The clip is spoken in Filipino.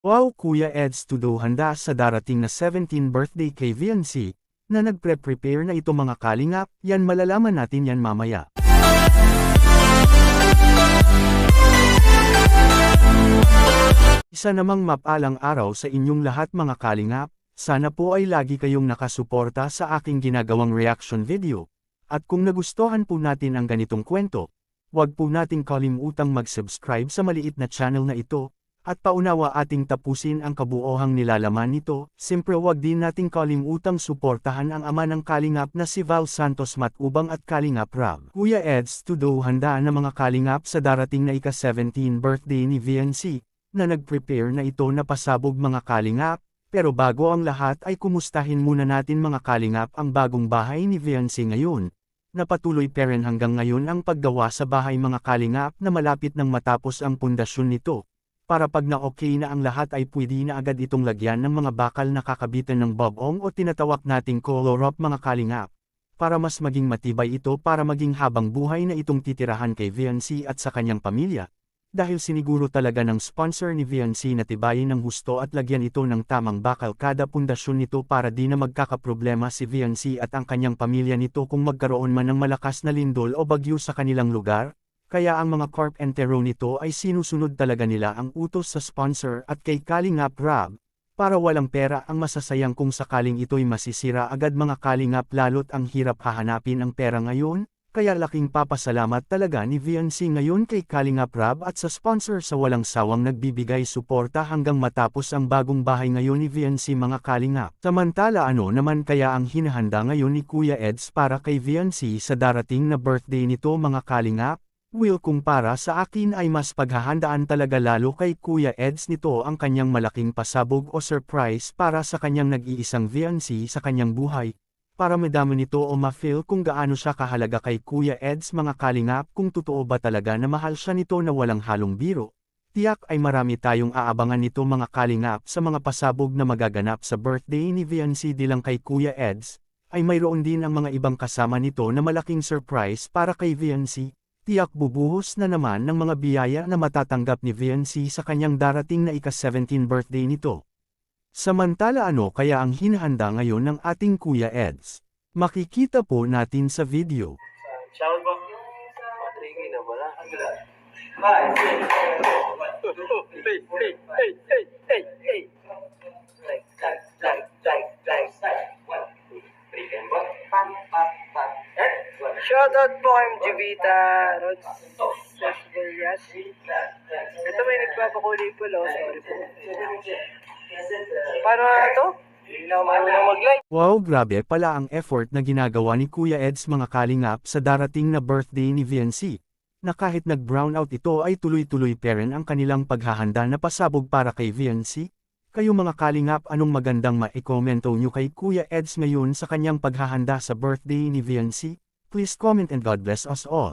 Wow Kuya Eds Tudo handa sa darating na 17th birthday kay VNC, na nagpre-prepare na ito mga kalingap, yan malalaman natin yan mamaya. Isa namang mapalang araw sa inyong lahat mga kalingap, sana po ay lagi kayong nakasuporta sa aking ginagawang reaction video. At kung nagustuhan po natin ang ganitong kwento, huwag po nating kalimutang mag-subscribe sa maliit na channel na ito, at paunawa ating tapusin ang kabuohang nilalaman nito. Siyempre huwag din nating kalimutang suportahan ang ama ng kalingap na si Val Santos Matubang at Kalingap Rab. Kuya Eds Tudo handa na mga kalingap sa darating na ika-17 birthday ni VNC, na nag-prepare na ito na pasabog mga kalingap. Pero bago ang lahat ay kumustahin muna natin mga kalingap ang bagong bahay ni VNC ngayon. Napatuloy pa rin hanggang ngayon ang paggawa sa bahay mga kalingap na malapit nang matapos ang pundasyon nito. Para pag na-okay na ang lahat ay pwede na agad itong lagyan ng mga bakal na kakabitan ng bubong o tinatawag nating color up mga kalingap. Para mas maging matibay ito para maging habang buhay na itong titirahan kay VNC at sa kanyang pamilya. Dahil siniguro talaga ng sponsor ni VNC na tibayin ng husto at lagyan ito ng tamang bakal kada pundasyon nito para di na magkakaproblema si VNC at ang kanyang pamilya nito kung magkaroon man ng malakas na lindol o bagyo sa kanilang lugar. Kaya ang mga carpentero nito ay sinusunod talaga nila ang utos sa sponsor at kay Kalingap Rab. Para walang pera ang masasayang kung sakaling ito'y masisira agad mga kalingap lalo't ang hirap hahanapin ang pera ngayon. Kaya laking papasalamat talaga ni VNC ngayon kay Kalingap Rab at sa sponsor sa walang sawang nagbibigay suporta hanggang matapos ang bagong bahay ngayon ni VNC mga kalingap. Samantala ano naman kaya ang hinahanda ngayon ni Kuya Eds para kay VNC sa darating na birthday nito mga kalingap? Will kung para sa akin ay mas paghahandaan talaga lalo kay Kuya Eds nito ang kanyang malaking pasabog o surprise para sa kanyang nag-iisang VNC sa kanyang buhay. Para madama nito o ma-feel kung gaano siya kahalaga kay Kuya Eds mga kalingap kung totoo ba talaga na mahal siya nito na walang halong biro. Tiyak ay marami tayong aabangan nito mga kalingap sa mga pasabog na magaganap sa birthday ni VNC di lang kay Kuya Eds, ay mayroon din ang mga ibang kasama nito na malaking surprise para kay VNC. Tiyak bubuhos na naman ng mga biyaya na matatanggap ni VNC sa kanyang darating na ika-17 birthday nito. Samantala ano kaya ang hinahanda ngayon ng ating Kuya Eds? Makikita po natin sa video. Shout out Patrigi na wala. Shout out po kay Jivita Rods Villas. Ito may nagpapakuli po lo. Sorry po. Paano na ito? Hindi na marunong mag-like. Wow grabe pala ang effort na ginagawa ni Kuya Eds mga kalingap sa darating na birthday ni VNC. Na kahit nag-brownout ito ay tuloy-tuloy pa rin ang kanilang paghahanda na pasabog para kay VNC. Kayo mga kalingap anong magandang ma-komento nyo kay Kuya Eds ngayon sa kanyang paghahanda sa birthday ni VNC? Please comment and God bless us all.